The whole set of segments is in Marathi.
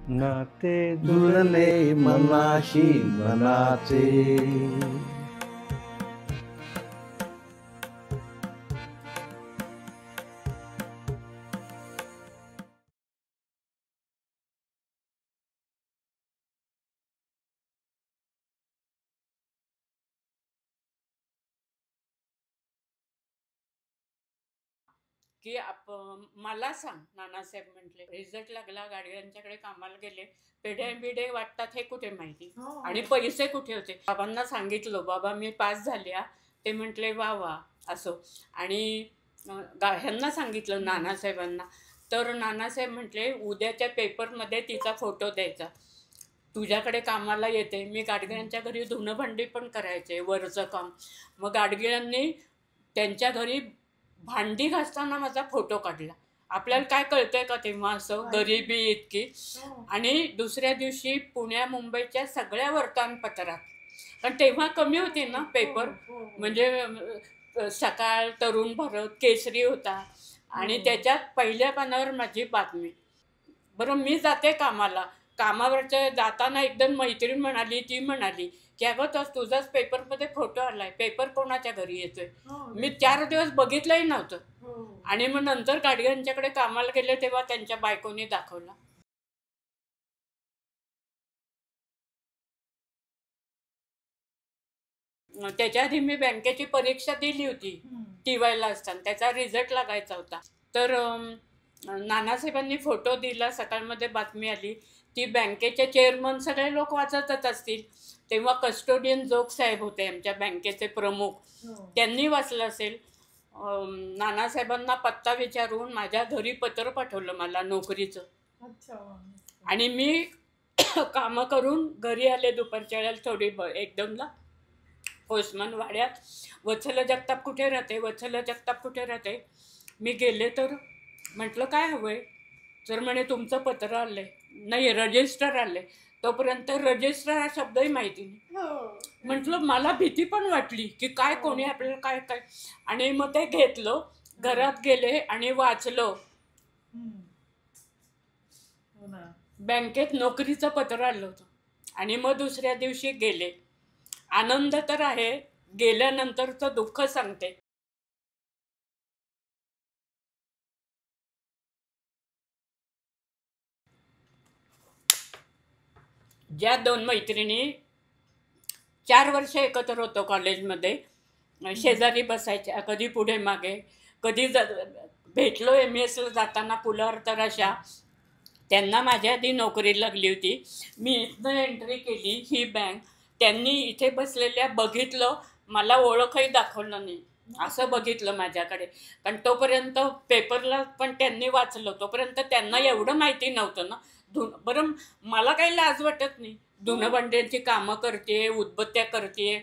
नाते जुळले मनाशी मनाचे. की मला सांग, नानासाहेब म्हटले. रिझल्ट लागला, गाडग्यांच्याकडे कामाला गेले. पेढे बिढे वाटतात हे कुठे माहिती, आणि पैसे कुठे होते. बाबांना सांगितलं, बाबा मी पास झाले. ते म्हटले वा वा असो. आणि ह्यांना सांगितलं नानासाहेबांना. तर नानासाहेब म्हटले उद्याच्या पेपरमध्ये तिचा फोटो द्यायचा, तुझ्याकडे कामाला येते. मी गाडगिळांच्या घरी धुणं भांडी पण करायचे, वरचं काम. मग गाडगिळांनी त्यांच्या घरी भांडी घासताना माझा फोटो काढला. आपल्याला काय कळतंय का तेव्हा, असं गरिबी इतकी. आणि दुसऱ्या दिवशी पुण्या मुंबईच्या सगळ्या वर्तमानपत्रात, कारण तेव्हा कमी होते ना पेपर, म्हणजे सकाळ, तरुण भारत, केसरी होता, आणि त्याच्यात पहिल्या पानावर माझी बातमी. बरं, मी जाते कामाला. कामावरच्या जाताना एकदम मैत्रीण म्हणाली, ती म्हणाली की अगं तुझाच पेपरमध्ये फोटो आलाय. पेपर कोणाच्या घरी येतोय. मी 4 दिवस बघितलंही नव्हतं. आणि मग नंतर गाडग्यांच्याकडे कामाला गेले तेव्हा त्यांच्या बायकोने दाखवला. त्याच्या आधी मी बँकेची परीक्षा दिली होती टीवायला असताना, त्याचा रिझल्ट लागायचा होता. तर नानासाहेबांनी फोटो दिला, सकाळमध्ये बातमी आली. ती बँकेचे चेअरमन सगळे लोक वाचतच असतील. तेव्हा कस्टोडियन जोग साहेब होते आमच्या बँकेचे प्रमुख, त्यांनी वाचलं असेल. नानासाहेबांना पत्ता विचारून माझ्या घरी पत्र पाठवलं मला नोकरीचं. आणि मी कामं करून घरी आले दुपारच्या वेळेला थोडी 1-2ला. पोस्टमन वाड्यात, वत्सल जगताप कुठे राहते, वत्सल जगताप कुठे राहते. मी गेले तर म्हटलं काय हवंय. तर म्हणे तुमचं पत्र आलंय. नाही, रजिस्टर आलंय. तोपर्यंत रजिस्टर हा शब्दही माहिती नाही. म्हटलं, मला भीती पण वाटली की काय कोणी आपल्याला काय काय. आणि मग ते घेतलं, घरात गेले आणि वाचलं. बँकेत नोकरीचं पत्र आलं होतं. आणि मग दुसऱ्या दिवशी गेले. आनंद तर आहे, गेल्यानंतरचं दुःख सांगते. ज्या 2 मैत्रिणी 4 वर्ष एकत्र होतो कॉलेजमध्ये, शेजारी बसायच्या, कधी पुढे मागे, कधी भेटलो MSला जाताना पुलावर, तर अशा. त्यांना माझ्या आधी नोकरी लागली होती. मी इथनं एंट्री केली, ही बँक. त्यांनी इथे बसलेल्या बघितलं, मला ओळखही दाखवलं नाही, असं बघितलं माझ्याकडे. कारण तोपर्यंत पेपरला पण त्यांनी वाचलं, तोपर्यंत त्यांना एवढं माहिती नव्हतं ना. बरं, मला काही लाज वाटत नाही, धुणं भांड्यांची कामं करते, उदबत्त्या करते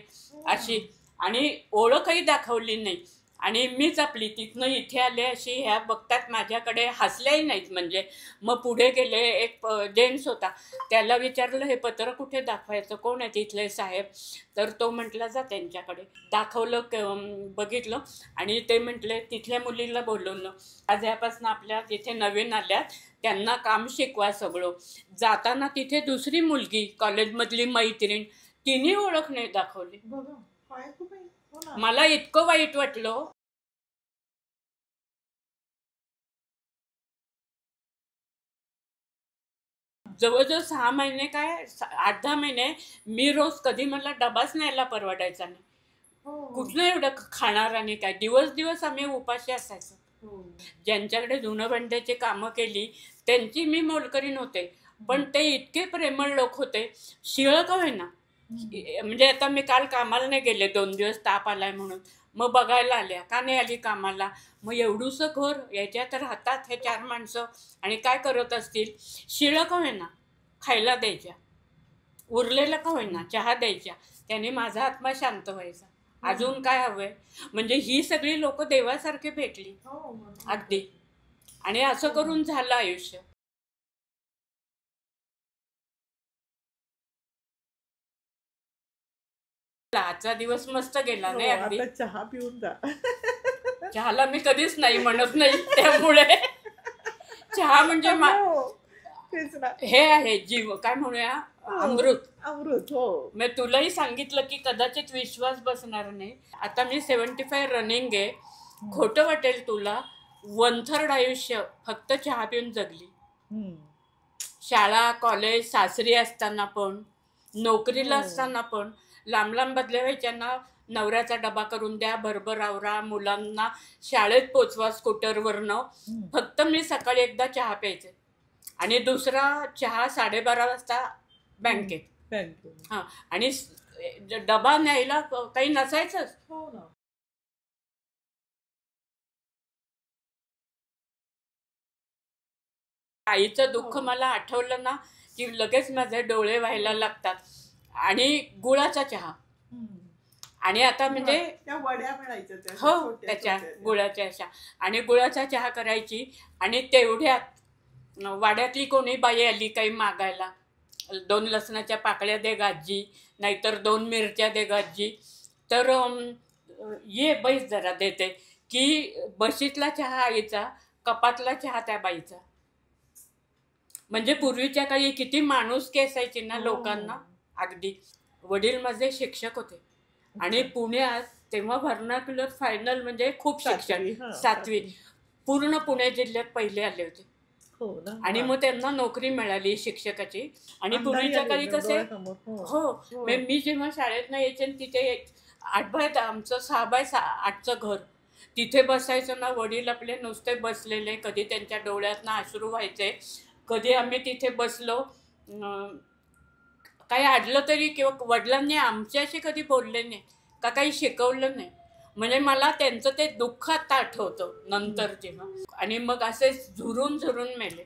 अशी. आणि ओळखही दाखवली नाही. आणि मीच आपली तिथनं इथे आले अशी. ह्या बघतात माझ्याकडे, हसल्याही नाहीत म्हणजे. मग पुढे गेले, एक जेंट्स होता, त्याला विचारलं हे पत्र कुठे दाखवायचं, कोण आहे तिथले साहेब. तर तो म्हटला जा त्यांच्याकडे. दाखवलं, बघितलं. आणि ते म्हटले तिथल्या मुलीला बोलवलं, आज यापासून आपल्या तिथे नवीन आल्यात, त्यांना काम शिकवा सगळं. जाताना तिथे दुसरी मुलगी, कॉलेजमधली मैत्रीण, तिने ओळख नाही दाखवली. मला इतकं वाईट वाटलं. जवळजवळ 6 महिने, काय 8-10 महिने मी रोज, कधी मला डबाच न्यायला परवडायचा नाही. कुठलं एवढं खाणार आणि काय. दिवस आम्ही उपाशी असायचो. ज्यांच्याकडे धुणं भांड्याची कामं केली त्यांची मी मोलकरी नव्हते, पण ते इतके प्रेमळ लोक होते. शिळ का होईना, म्हणजे आता मी काल कामाला नाही गेले 2 दिवस, ताप आलाय म्हणून. मग बघायला आल्या, का नाही आली कामाला. मग एवढूसं घर, याच्यात राहतात हे 4 माणसं, आणि काय करत असतील. शिळं का होईना खायला द्यायच्या, उरलेलं का होईना चहा द्यायच्या. त्याने माझा आत्मा शांत व्हायचा. अजून काय हवंय. म्हणजे ही सगळी लोक देवासारखे भेटली अगदी. आणि असं करून झालं आयुष्य. आजचा दिवस मस्त गेला नाही अगदी. चहा पिऊन जा. चहाला मी कधीच नाही म्हणत नाही, त्यामुळे चहा म्हणजे तेच ना. हे आहे जीव, काय म्हणूया, अमृत. अमृत. हो. मी तुलाही सांगितलं की कदाचित विश्वास बसणार नाही. आता मी 75 रनिंग आहे. खोटं वाटेल तुला, 1/3 आयुष्य फक्त चहा पिऊन जगली. शाळा कॉलेज सासरी असताना पण, नोकरीला असताना पण, लांब लांब बदल्या व्हायच्यांना नवऱ्याचा डबा करून द्या, भरभर आवरा, मुलांना शाळेत पोचवा स्कूटरवरनं. फक्त मी सकाळी एकदा चहा प्यायचे आणि दुसरा चहा 12:30 वाजता बँकेत. हां, आणि डबा न्यायला काही नसायचंच. हो ना. आईचं दुःख मला आठवलं ना की लगेच माझे डोळे व्हायला लागतात. आणि गुळाचा चहा, आणि आता म्हणजे त्या वड्या मिळायच्या त्या हो छोट्या त्याच्या छोट्या. गुळाच्या अशा, आणि गुळाचा चहा करायची. आणि तेवढ्यात वाड्यातली कोणी बाई आली काही मागायला, 2 लसणाच्या पाकळ्या दे गाजी, नाहीतर 2 मिरच्या दे गाजी, तर ये बैस जरा देते, की बशीतला चहा आईचा, कपातला चहा त्या बाईचा. म्हणजे पूर्वीच्या काळी किती माणुसकी असायची ना लोकांना. अगदी. वडील माझे शिक्षक होते आणि पुण्यात तेव्हा व्हर्नाक्युलर फायनल म्हणजे खूप शिक्षण, 7वी पूर्ण पुणे जिल्ह्यात पहिले आले होते. आणि मग त्यांना नोकरी मिळाली शिक्षकाची. आणि पूर्वीच्या काळी कसे, हो मी जेव्हा शाळेत यायचे तिथे 8x आमचं 6x8चं घर, तिथे बसायचं ना, वडील आपले नुसते बसलेले, कधी त्यांच्या डोळ्यातनं अश्रू व्हायचे, कधी आम्ही तिथे बसलो, काही अडलं तरी, किंवा वडिलांनी आमच्याशी कधी बोलले नाही का, काही शिकवलं नाही. म्हणजे मला त्यांचं ते दुःख आता आठवतं नंतर जेव्हा. आणि मग असे झुरून झुरून मेले.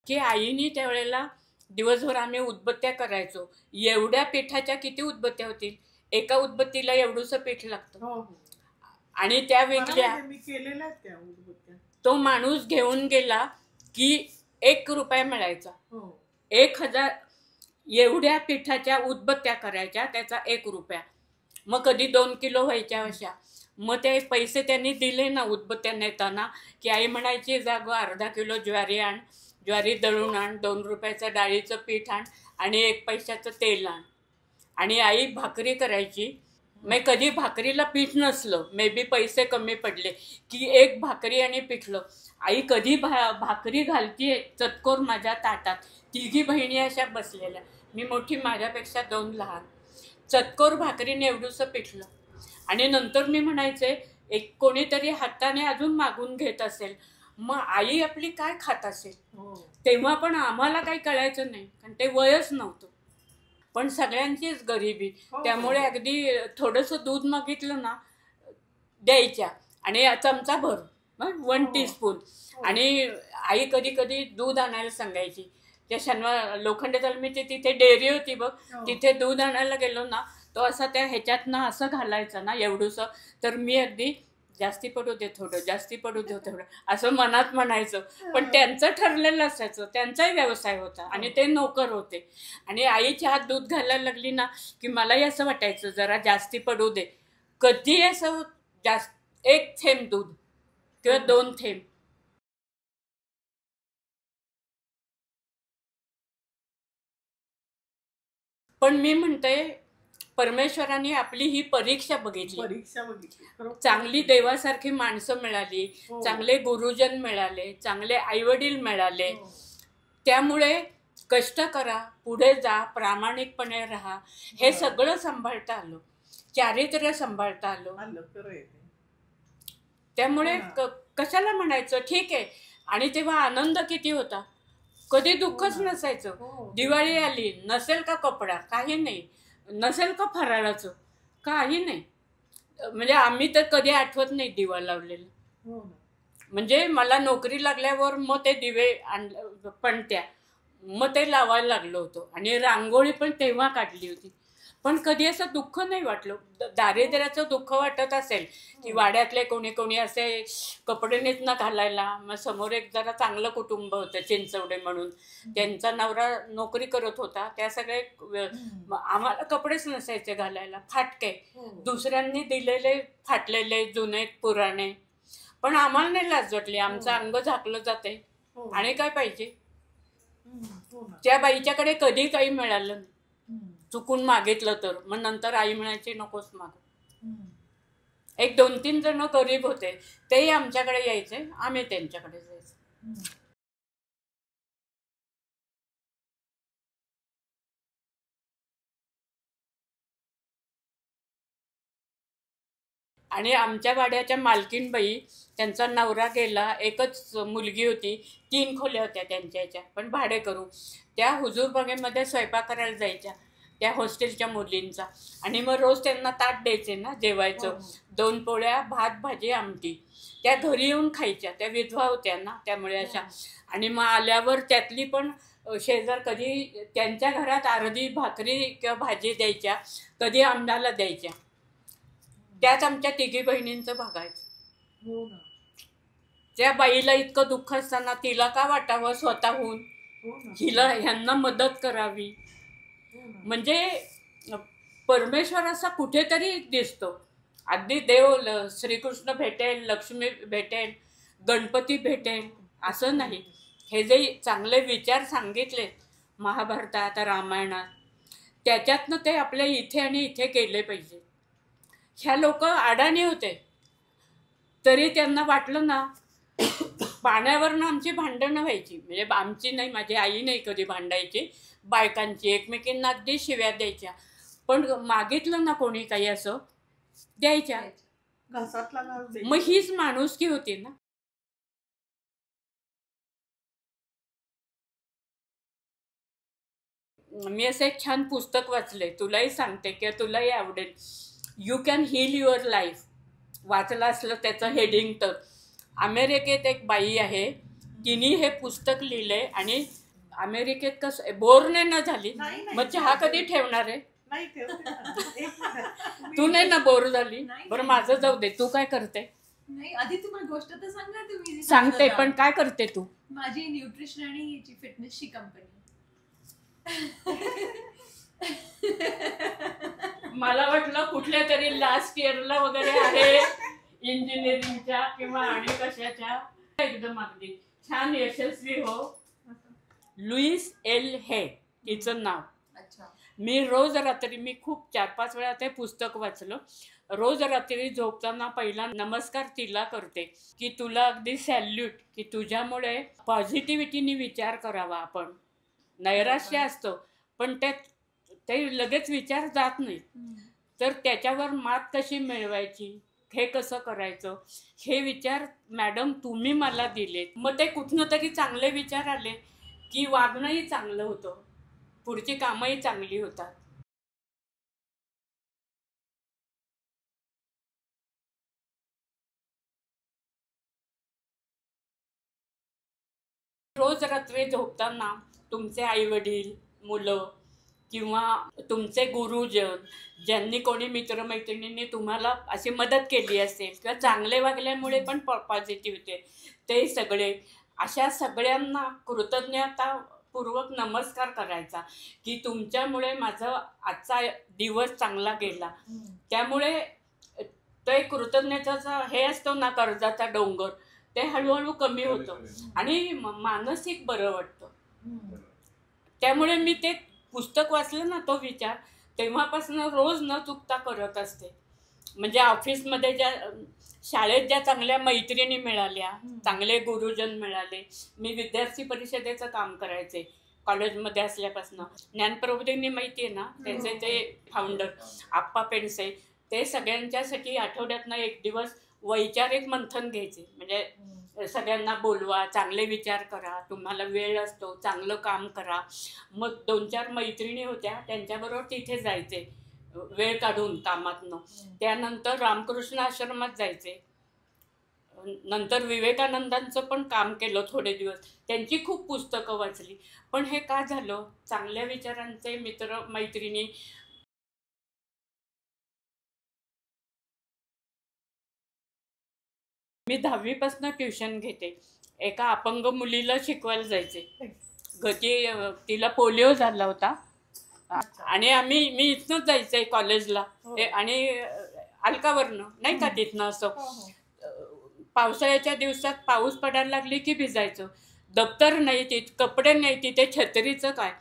की आईनी त्यावेळेला दिवसभर आम्ही उदबत्त्या करायचो. एवढ्या पिठाच्या किती उदबत्त्या होतील, एका उदबत्तीला एवढंसं पीठ लागतं. आणि त्या विकल्या. तो माणूस घेऊन गेला की 1 रुपया मिळायचा. 1000 एवढ्या पिठाच्या उदबत्त्या करायच्या, त्याचा 1 रुपया. मग कधी 2 किलो व्हायच्या अशा. मग ते पैसे त्यांनी दिले ना उदबत्त्या नेताना, की आई म्हणायची, जागो 1/2 किलो ज्वारी आण, ज्वारी दळून आण, 2 रुपयाचं डाळीचं पीठ आण, आणि 1 पैशाचं तेल आण. आणि आई भाकरी करायची. मग कधी भाकरीला पीठ नसलं, मे बी पैसे कमी पडले, की 1 भाकरी आणि पिठलं. आई कधी भाकरी घालतीये चतकोर माझ्या ताटात. 3घी बहिणी अशा बसलेल्या, मी मोठी, माझ्यापेक्षा 2 लहान. चतकोर भाकरीने एवढंसं पिठलं. आणि नंतर मी म्हणायचे, एक कोणीतरी हाताने अजून मागून घेत असेल, मग आई आपली काय खात असेल. तेव्हा पण आम्हाला काही कळायचं नाही, कारण ते वयच नव्हतं. पण सगळ्यांचीच गरिबी, त्यामुळे अगदी थोडंसं दूध मागितलं ना द्यायच्या, आणि चमचा भर 1 टीस्पून. आणि आई कधी कधी दूध आणायला सांगायची. त्या शनिवार लोखंडे तालमीची तिथे डेअरी होती बघ, तिथे दूध आणायला गेलो ना, तो असा त्या ह्याच्यातनं असं घालायचं ना एवढंसं, तर मी अगदी जास्ती पडू दे थोडं, जास्ती पडू दे थोडं, असं मनात म्हणायचं. पण त्यांचं ठरलेलं असायचं, त्यांचाही व्यवसाय होता आणि ते नोकर होते. आणि आईच्या हात दूध घालायला लागली ना की मलाही असं वाटायचं जरा जास्ती पडू दे. कधी असं 1 थेंब दूध किंवा 2 थेंब. पण मी म्हणते, परमेश्वराने आपली ही परीक्षा बघितली. चांगली देवासारखी माणसं मिळाली, चांगले गुरुजन मिळाले, चांगले आईवडील मिळाले. त्यामुळे कष्ट करा, पुढे जा, प्रामाणिकपणे राहा, हे सगळं सांभाळता आलं, चारित्र्य सांभाळता आलं. त्यामुळे कशाला म्हणायचं ठीक आहे. आणि तेव्हा आनंद किती होता, कधी दुःखच नसायचं. दिवाळी आली, नसेल का कपडा, काही नाही, नसेल का फराळाचं, काही नाही. म्हणजे आम्ही तर कधी आठवत नाही दिवा लावलेलं. म्हणजे मला नोकरी लागल्यावर मग ते दिवे पणत्या मग ते लावायला लागलो होतो. आणि रांगोळी पण तेव्हा काढली होती. पण कधी असं दुःख नाही वाटलं. दारिद्र्याचं दुःख वाटत असेल की वाड्यातले कोणी कोणी असे कपडे नेत न घालायला, मग समोर एक जरा चांगलं कुटुंब होतं चिंचवडे म्हणून, त्यांचा नवरा नोकरी करत होता, त्या सगळे आम्हाला कपडेच नसायचे घालायला, फाटके दुसऱ्यांनी दिलेले फाटलेले जुने पुराणे, पण आम्हाला नाही लाज वाटली. आमचं अंग झाकलं जाते आणि काय पाहिजे. त्या बाईच्याकडे कधी काही मिळालं नाही, चुकून मागितलं तर मग नंतर आई म्हणायची नकोच माग. एक 2-3 जण गरीब होते, तेही आमच्याकडे यायचे, आम्ही त्यांच्याकडे जायचो. आणि आमच्या वाड्याच्या मालकीन बाई, त्यांचा नवरा गेला, एकच मुलगी होती, 3 खोल्या होत्या त्यांच्या ह्याच्या, पण भाडे करू. त्या हुजूरबागेमध्ये स्वयंपाक करायला जायच्या त्या हॉस्टेलच्या मुलींचा, आणि मग रोज त्यांना ताट द्यायचे ना जेवायचं, 2 पोळ्या भात भाजी आमटी, त्या घरी येऊन खायच्या. त्या विधवा होत्या ना त्यामुळे अशा. आणि मग आल्यावर त्यातली पण शेजार कधी त्यांच्या घरात अर्धी भाकरी किंवा भाजी द्यायच्या, कधी आम्हाला द्यायच्या. त्यात आमच्या 3घी बहिणींचं भागायचं. त्या बाईला इतकं दुःख असताना तिला का वाटावं स्वतःहून हिला ह्यांना मदत करावी. म्हणजे परमेश्वर असा कुठेतरी दिसतो. अगदी देव श्रीकृष्ण भेटेल, लक्ष्मी भेटेल, गणपती भेटेल असं नाही. हे जे चांगले विचार सांगितले महाभारतात रामायणात, त्याच्यातनं ते आपल्या इथे आणि इथे केले पाहिजे. ह्या लोक अडाणी होते, तरी त्यांना वाटलं ना, पाण्यावरनं आमची भांडणं व्हायची. म्हणजे आमची नाही, माझी आई नाही कधी भांडायची, बायकांची एकमेकींना अगदी शिव्या द्यायच्या, पण मागितलं ना कोणी काही असं द्यायच्या. मग हीच माणुसकी होती ना. मी असं एक छान पुस्तक वाचले, तुलाही सांगते किंवा तुलाही आवडेल, you can heal your life. वाचलं असलं त्याचं हेडिंग तर. अमेरिकेत एक बाई आहे, तिने हे पुस्तक लिहिले, आणि अमेरिकेत कसं बोर नाही ना झाली, मग चहा कधी ठेवणार आहे. तू नाही ना बोर झाली. बरं माझं जाऊ दे, तू काय करते. नाही, आधी तुम्हाला गोष्ट तर सांगा. तुम्ही सांगते, पण काय करते तू. माझी न्यूट्रिशन आणि फिटनेसची कंपनी. मला वाटलं कुठल्या तरी लास्ट इयरला वगैरे आहे, इंजिनिअरिंगच्या किंवा आणि कशाच्या. एकदम अगदी छान यशस्वी हो. लुईस एल हे तिचं नाव. मी रोज रात्री, मी खूप 4-5 वेळा ते पुस्तक वाचलं. रोज रात्री झोपताना पहिला नमस्कार तिला करते की तुला अगदी सॅल्यूट, की तुझ्यामुळे पॉझिटिव्हिटीने विचार करावा आपण. नैराश्य असतं पण ते लगेच विचार जात नाही, तर त्याच्यावर मात कशी मिळवायची, हे कसं करायचं, हे विचार मॅडम तुम्ही मला दिले. मग ते कुठनं तरी चांगले विचार आले की वागणंही चांगलं होतं, पुढची कामंही चांगली होतात. रोज रात्री झोपताना तुमचे आईवडील, मुलं किंवा तुमचे गुरुजन, ज्यांनी कोणी मित्रमैत्रिणींनी तुम्हाला अशी मदत केली असेल किंवा चांगले वागल्यामुळे पण पॉझिटिव्हिटी, ते सगळे, अशा सगळ्यांना कृतज्ञतापूर्वक नमस्कार करायचा की तुमच्यामुळे माझा आजचा दिवस चांगला गेला. त्यामुळे ते कृतज्ञतेचा हे असतो ना, कर्जाचा डोंगर, ते हळूहळू कमी होतं आणि मानसिक बरं वाटतं. त्यामुळे मी ते पुस्तक वाचलं ना, तो विचार तेव्हापासून रोज न चुकता करत असते. म्हणजे ऑफिसमध्ये शाळेत ज्या चांगल्या मैत्रिणी मिळाल्या, चांगले गुरुजन मिळाले. मी विद्यार्थी परिषदेचं काम करायचे कॉलेजमध्ये असल्यापासून. ज्ञानप्रबोधिनी माहिती आहे ना, त्याचे ते फाउंडर आप्पा पेंडसे, ते सगळ्यांच्यासाठी आठवड्यातनं 1 दिवस वैचारिक मंथन घ्यायचे. म्हणजे सगळ्यांना बोलवा, चांगले विचार करा, तुम्हाला वेळ असतो, चांगलं काम करा. मग 2-4 मैत्रिणी होत्या, त्यांच्याबरोबर तिथे जायचे वेळ काढून कामातनं. त्यानंतर रामकृष्ण आश्रमात जायचे. नंतर विवेकानंदांचं पण काम केलं थोडे दिवस, त्यांची खूप पुस्तकं वाचली. पण हे का झालं, चांगल्या विचारांचे मित्र मैत्रिणी मी 10वीपासून ट्युशन घेते. एका अपंग मुलीला शिकवायला जायचे. तिला पोलिओ झाला होता आणि मी इथनंच जायचंय कॉलेजला आणि अलकावरनं नाही का तिथनं असं. पावसाळ्याच्या दिवसात पाऊस पडायला लागली की भिजायचं. दप्तर नाही तिथे, कपडे नाही तिथे, छत्रीचं काय.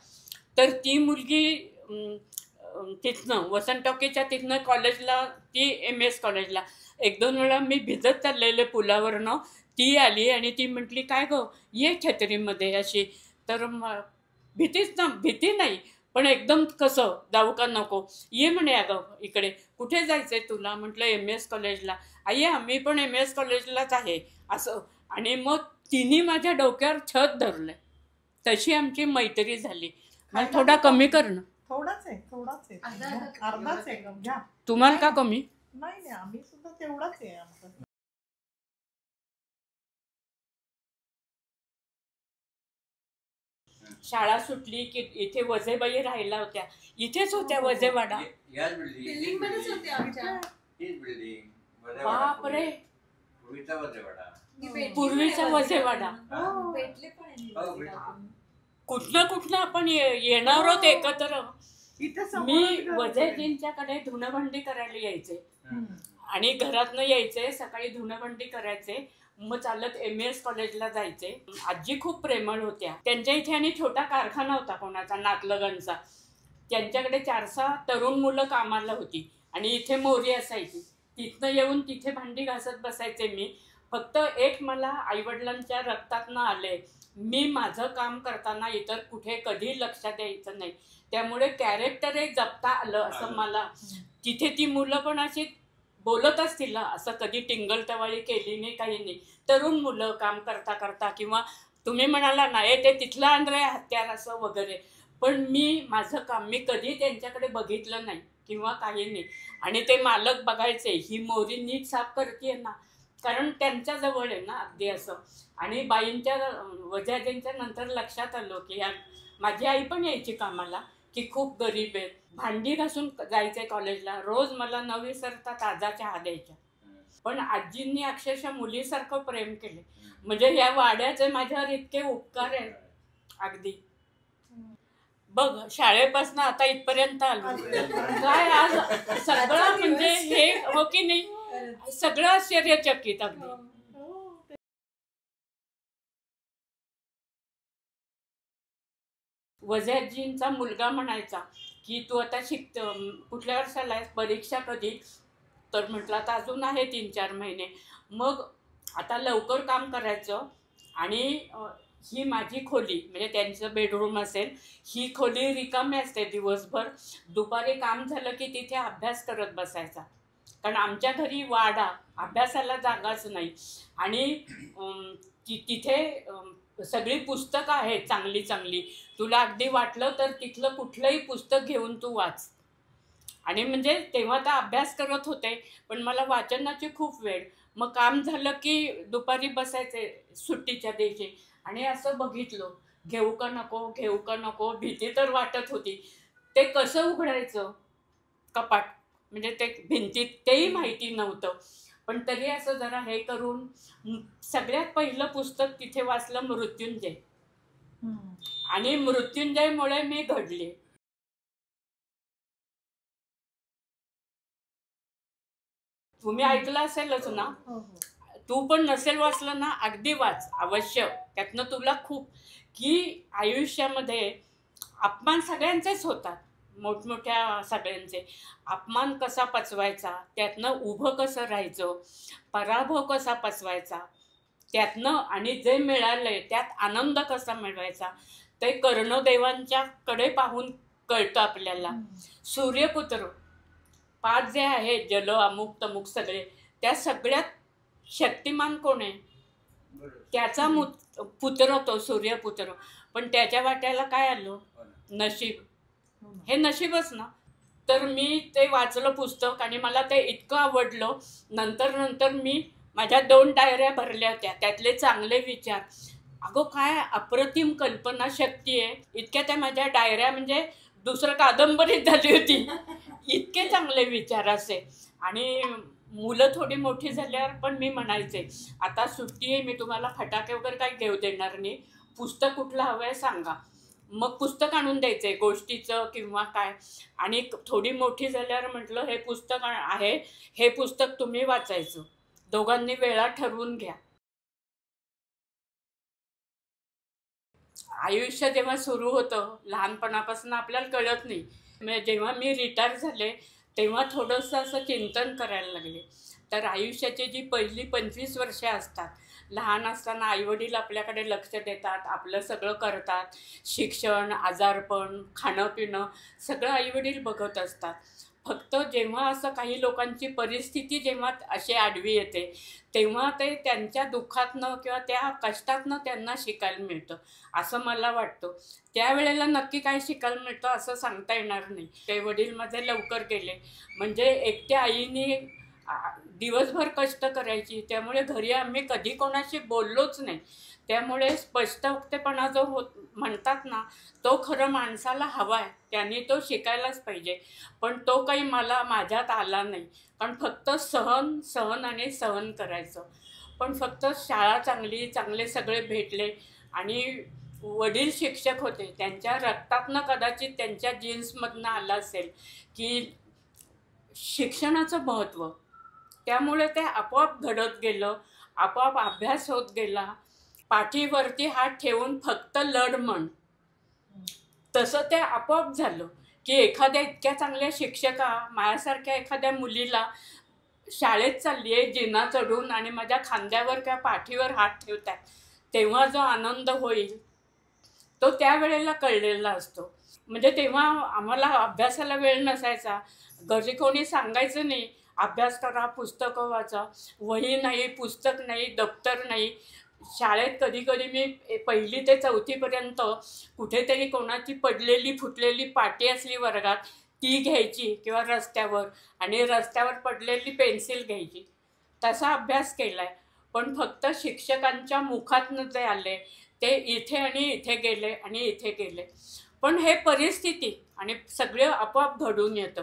तर ती मुलगी तिथनं वसंत टॉकीच्या तिथनं कॉलेजला, ती MS कॉलेजला 1-2 वेळा मी भिजत चाललेले पुलावरनं ती आली आणि ती म्हटली काय गं ये छत्रीमध्ये अशी. तर भीती नाही पण एकदम कसं जाऊ का नको, ये म्हणे अगं इकडे. कुठे जायचंय तुला? म्हटलं MS कॉलेजला. आई आम्ही पण MS कॉलेजलाच आहे असं. आणि मग तिने माझ्या डोक्यावर छत धरलंय. तशी आमची मैत्री झाली. मला थोडा कमी कर ना. थोडाच आहे अर्धाच आहे घ्या. तुम्हाला का कमी? नाही आम्ही सुद्धा तेवढाच आहे आमचं. शाळा सुटली की इथे वजेबाई राहिल्या होत्या. इथेच होत्या वजेवाडा. बिल्डिंग मध्येच होते आमच्या. बापरे, पूर्वीचा वजेवाडा. भेटले पण कुठनं आपण येणार आहोत एकत्र. इथे मी वजेजींच्याकडे धुणंभांडी करायला यायचे आणि घरातनं यायचे, सकाळी धुणंभांडी करायचे, मग चालत MS कॉलेजला जायचे. आजी खूप प्रेमळ होत्या. त्यांच्या इथे आणि छोटा कारखाना होता कोणाचा नातलगांचा. त्यांच्याकडे 4-6 तरुण मुलं कामाला होती आणि इथे मोरी असायची. तिथनं येऊन तिथे भांडी घासत बसायचे मी. फक्त एक मला आईवडिलांच्या रक्तातनं आले, मी माझं काम करताना इतर कुठे कधी लक्षात यायचं नाही. त्यामुळे कॅरेक्टरही जपता आलं असं मला. तिथे ती मुलं पण अशी बोलत असतील असं कधी टिंगलटवाळी केली नाही, काही नाही. तरुण मुलं काम करता करता, किंवा तुम्ही म्हणाला ना ते तिथलं आंध्र हत्यार असं वगैरे, पण माझं काम मी कधी त्यांच्याकडे बघितलं नाही किंवा काही नाही. आणि ते मालक बघायचे ही मोरी नीट साफ करते ना, कारण त्यांच्या जवळ आहे ना अगदी असं. आणि बाईंच्या वजाजींच्या नंतर लक्षात आलं की माझी आई पण यायची कामाला, की खूप गरीब आहे. भांडी घासून जायचंय कॉलेजला. रोज मला न विसरता ताजा चहा द्यायच्या. पण आजींनी अक्षरशः मुलीसारखं प्रेम केले. म्हणजे या वाड्याचे माझ्यावर इतके उपकार आहेत अगदी. बघ शाळेपासून आता इथपर्यंत आलो. काय आज सगळं म्हणजे हे हो की नाही, सगळं आश्चर्यचकित अगदी. वजाजींचा मुलगा म्हणायचा की तू आता कुठल्या वर्षाला आहेस, परीक्षा कधी? तर म्हटलं आता अजून आहे 3-4 महिने. मग आता लवकर काम करायचं आणि ही माझी खोली म्हणजे त्यांचं बेडरूम असेल, ही खोली रिकामी असते दिवसभर. दुपारी काम झालं की तिथे अभ्यास करत बसायचा, कारण आमच्या घरी वाडा, अभ्यासाला जागाच नाही. आणि तिथे सगळी पुस्तकं आहेत चांगली चांगली. तुला अगदी वाटलं तर तिथलं कुठलंही पुस्तक घेऊन तू वाच. आणि म्हणजे तेव्हा तर अभ्यास करत होते, पण मला वाचनाची खूप वेळ. मग काम झालं की दुपारी बसायचे सुट्टीच्या दिवशी आणि असं बघितलं, घेऊ का नको, भीती तर वाटत होती. ते कसं उघडायचं कपाट, म्हणजे ते भिंतीत तेही माहिती नव्हतं. पण तरी असं जरा हे करून सगळ्यात पहिलं पुस्तक तिथे वाचलं मृत्युंजय. आणि मृत्युंजयमुळे मी घडले. तुम्ही ऐकलं असेलच ना, तू पण नसेल वाचलं ना, अगदी वाच अवश्य. त्यातनं तुला खूप की आयुष्यामध्ये अपमान सगळ्यांचेच होतात, मोठमोठ्या सगळ्यांचे. अपमान कसा पचवायचा, त्यातनं उभं कसं राहायचं, पराभव कसा पचवायचा त्यातनं, आणि जे मिळालंय त्यात आनंद कसा मिळवायचा, ते कर्णदेवांच्याकडे पाहून कळतं आपल्याला. सूर्यपुत्र 5 जे आहेत, जल अमुक तमुक सगळे, त्या सगळ्यात शक्तिमान कोण आहे? त्याचा पुत्र तो सूर्यपुत्र. पण त्याच्या वाट्याला काय आलं? नशीब. हे नशीबच ना. तर मी ते वाचलं पुस्तक आणि मला ते इतकं आवडलं. नंतर मी माझ्या 2 डायऱ्या भरल्या होत्या, त्यातले चांगले विचार. अगं काय अप्रतिम कल्पना शक्ती आहे. इतक्या त्या माझ्या डायऱ्या म्हणजे दुसरं कादंबरीच झाली होती. इतके चांगले चांगले विचार असे. आणि मुलं थोडी मोठी झाल्यावर पण मी म्हणायचे आता सुट्टी आहे, मी तुम्हाला फटाके वगैरे काही घेऊ देणार नाही, पुस्तक कुठलं हवं आहे सांगा, मग पुस्तक आणून द्यायचं गोष्टीचं किंवा काय. आणि थोडी मोठी झाल्यावर म्हटलं हे पुस्तक आहे, हे पुस्तक तुम्ही वाचायचं, दोघांनी वेळा ठरवून घ्या. आयुष्य जेव्हा सुरू होतं लहानपणापासून आपल्याला कळत नाही. म्हणजे जेव्हा मी रिटायर झाले तेव्हा थोडंसं असं चिंतन करायला लागले. तर आयुष्याची जी पहिली 25 वर्षे असतात, लहान असताना आईवडील आपल्याकडे लक्ष देतात, आपलं सगळं करतात, शिक्षण, आजारपण, खाणं पिणं सगळं आईवडील बघत असतात. फक्त जेव्हा असं काही लोकांची परिस्थिती जेव्हा अशी आडवी येते तेव्हा ते त्यांच्या दुःखातनं किंवा त्या कष्टातनं त्यांना शिकायला मिळतं असं मला वाटतं. त्यावेळेला नक्की काय शिकायला मिळतं असं सांगता येणार नाही. ते वडील माझे लवकर गेले, म्हणजे एकट्या आईने दिवसभर कष्ट करायची, त्यामुळे घरी आम्ही कधी कोणाशी बोललोच नाही. त्यामुळे स्पष्टवक्तेपणा जो म्हणतात ना तो खरं माणसाला हवा आहे, त्यांनी तो शिकायलाच पाहिजे. पण तो काही माझ्यात आला नाही, कारण फक्त सहन आणि सहन करायचं. पण फक्त शाळा चांगले सगळे भेटले आणि वडील शिक्षक होते, त्यांच्या रक्तातनं कदाचित त्यांच्या जीन्समधनं आलं असेल की शिक्षणाचं महत्त्व. त्यामुळे ते आपोआप घडत गेलं, आपोआप अभ्यास होत गेला. पाठीवरती हात ठेवून फक्त लढ म्हण, तसं ते आपोआप झालं की एखाद्या इतक्या चांगल्या शिक्षका माझ्यासारख्या एखाद्या मुलीला शाळेत चालली आहे जिना चढून आणि माझ्या खांद्यावर किंवा पाठीवर हात ठेवतात, तेव्हा जो आनंद होईल तो त्यावेळेला कळलेला असतो. म्हणजे तेव्हा आम्हाला अभ्यासाला वेळ नसायचा, घरी कोणी सांगायचं नाही अभ्यास करा, पुस्तकं वाचा, वही नाही, पुस्तक नाही, दप्तर नाही. शाळेत कधी मी 1ली ते 4थीपर्यंत कुठेतरी कोणाची पडलेली फुटलेली पाटी असली वर्गात ती घ्यायची किंवा रस्त्यावर, आणि रस्त्यावर पडलेली पेन्सिल घ्यायची, तसा अभ्यास केला आहे. पण फक्त शिक्षकांच्या मुखातनं जे आले ते इथे आणि इथे गेले आणि इथे गेले. पण हे परिस्थिती आणि सगळे आपोआप घडून येतं.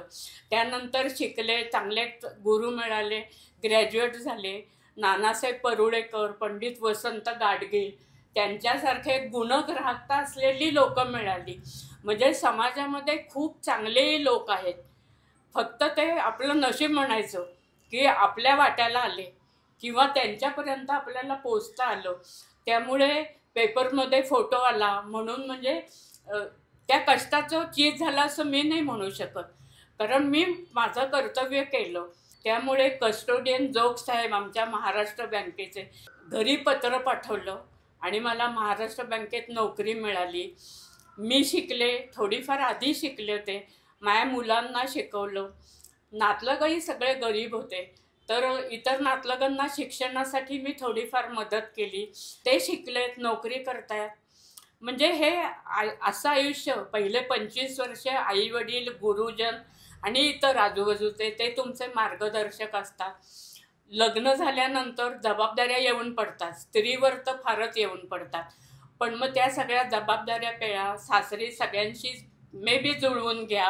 त्यानंतर शिकले, चांगले गुरु मिळाले, ग्रॅज्युएट झाले. नानासाहेब परुळेकर, पंडित वसंत गाडगीळ त्यांच्यासारखे गुणग्राहकता असलेली लोकं मिळाली. म्हणजे समाजामध्ये खूप चांगले लोक आहेत, फक्त ते आपलं नशीब म्हणायचं की आपल्या वाट्याला आले किंवा त्यांच्यापर्यंत आपल्याला पोचता आलं. त्यामुळे पेपरमध्ये फोटो आला म्हणून म्हणजे त्या कष्टाचं चीज झालं असं मी नाही म्हणू शकत, कारण मी माझं कर्तव्य केलं. त्यामुळे कस्टोडियन जोग साहेब आमच्या महाराष्ट्र बँकेचे घरी पत्र पाठवलं आणि मला महाराष्ट्र बँकेत नोकरी मिळाली. मी शिकले, थोडीफार आधी शिकले होते, माझ्या मुलांना शिकवलं. नातलगही सगळे गरीब होते, तर इतर नातलगांना शिक्षणासाठी मी थोडीफार मदत केली. ते शिकलेत, नोकरी करतायत. म्हणजे हे असं आयुष्य. पहिले 25 वर्षे आई वडील, गुरुजन आणि इतर आजूबाजूचे ते तुमचे मार्गदर्शक असतात. लग्न झाल्यानंतर जबाबदाऱ्या येऊन पडतात, स्त्रीवर तर फारच येऊन पडतात. पण मग त्या सगळ्या जबाबदाऱ्या पेळा, सासरी सगळ्यांशी मे बी जुळवून घ्या.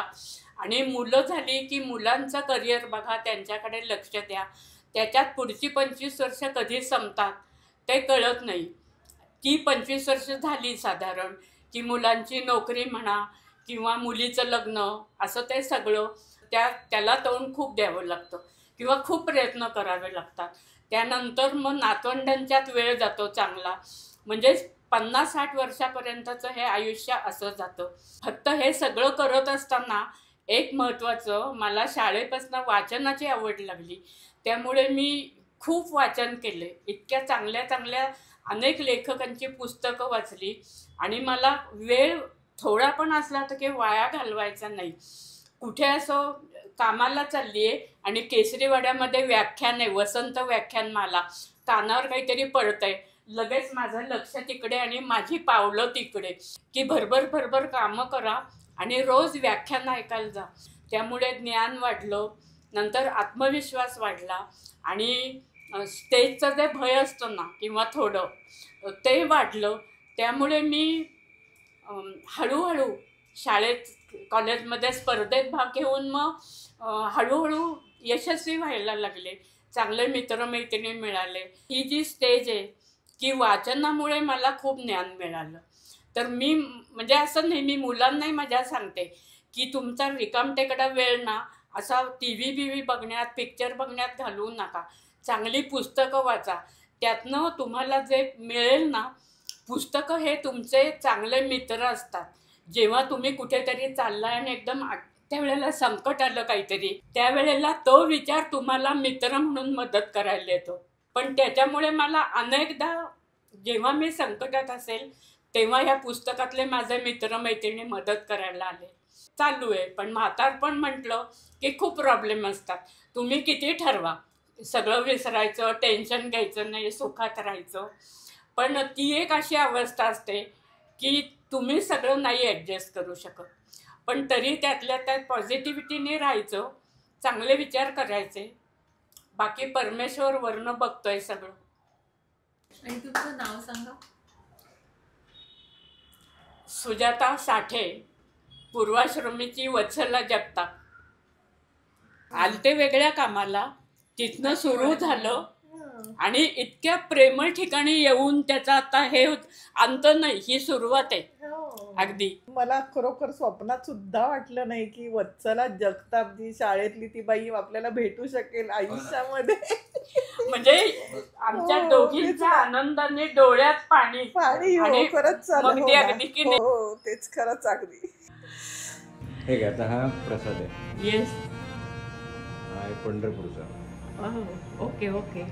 आणि मुलं झाली की मुलांचं करिअर बघा, त्यांच्याकडे लक्ष द्या. त्याच्यात पुढची 25 वर्ष कधी संपतात ते कळत नाही. ती 25 वर्ष झाली साधारण की मुलांची नोकरी म्हणा किंवा मुलीचं लग्न, असं ते सगळं त्याला तोंड खूप द्यावं लागतं किंवा खूप प्रयत्न करावे लागतात. त्यानंतर मग नातवंडांच्यात वेळ जातो चांगला. म्हणजे 50-60 वर्षापर्यंतचं हे आयुष्य असं जातं. फक्त हे सगळं करत असताना एक महत्त्वाचं, मला शाळेपासून वाचनाची आवड लागली. त्यामुळे मी खूप वाचन केले. इतक्या चांगल्या अनेक लेखकांची पुस्तकं वाचली आणि मला वेळ थोडा पण असला तर काही वाया घालवायचा नाही. कुठे असं कामाला चालली आहे आणि केसरीवाड्यामध्ये व्याख्यान आहे, वसंत व्याख्यानमाला, कानावर काहीतरी पडतंय, लगेच माझं लक्ष तिकडे आणि माझी पावलं तिकडे, की भरभर कामं करा आणि रोज व्याख्यान ऐकायला जा. त्यामुळे ज्ञान वाढलं, नंतर आत्मविश्वास वाढला आणि स्टेजचं जे भय असतं ना किंवा थोडं ते वाढलं. त्यामुळे मी हळूहळू शाळेत कॉलेजमध्ये स्पर्धेत भाग घेऊन मग हळूहळू यशस्वी व्हायला लागले, चांगले मित्रमैत्रिणी मिळाले. ही जी स्टेज आहे की वाचनामुळे मला खूप ज्ञान मिळालं. तर मी म्हणजे असं नेहमी मुलांनाही माझ्या सांगते की तुमचा रिकामटेकडा वेळ ना असा TV बिव्ही बघण्यात, पिक्चर बघण्यात घालवू नका. चांगली पुस्तकं वाचा, त्यातनं तुम्हाला जे मिळेल ना, पुस्तकं हे तुमचे चांगले मित्र असतात. जेव्हा तुम्ही कुठेतरी चाललाय आणि एकदम त्यावेळेला संकट आलं काहीतरी, त्यावेळेला तो विचार तुम्हाला मित्र म्हणून मदत करायला येतो. पण त्याच्यामुळे मला अनेकदा जेव्हा मी संकटात असेल तेव्हा ह्या पुस्तकातले माझे मित्रमैत्रिणी मदत करायला आले. चालू आहे. पण म्हातारपण म्हटलं की खूप प्रॉब्लेम असतात. तुम्ही किती ठरवा, सगळं विसरायचं, टेन्शन घ्यायचं नाही, सुखात राहायचं. पण ती एक अशी अवस्था असते की तुम्ही सगळं नाही ॲडजस्ट करू शकत. पण तरी त्यातल्या त्यात पॉझिटिव्हिटीने राहायचं, चांगले विचार करायचे. बाकी परमेश्वर वरनं बघतोय सगळं. आणि तुमचं नाव सांगा. सुजाता साठे, पूर्वाश्रमीची वत्सला जगताप. आलते वेगळ्या कामाला, तिथनं सुरू झालं आणि इतक्या प्रेमळ ठिकाणी येऊन त्याचा आता हे अंत नाही, ही सुरुवात आहे. अगदी मला खरोखर स्वप्नात सुद्धा वाटलं नाही की वत्सला जगताप जी शाळेतली ती बाई आपल्याला भेटू शकेल आयुष्यामध्ये. म्हणजे आमच्या दोघींच्या आनंदाने डोळ्यात पाणी पाणी. आणि खरंच चालेल. मग ते अगदी की नाही. हो तेच खरंच अगदी. हे घ्या, आता हा प्रसाद आहे. येस. हा आहे पंढरपूरचा. Okay okay.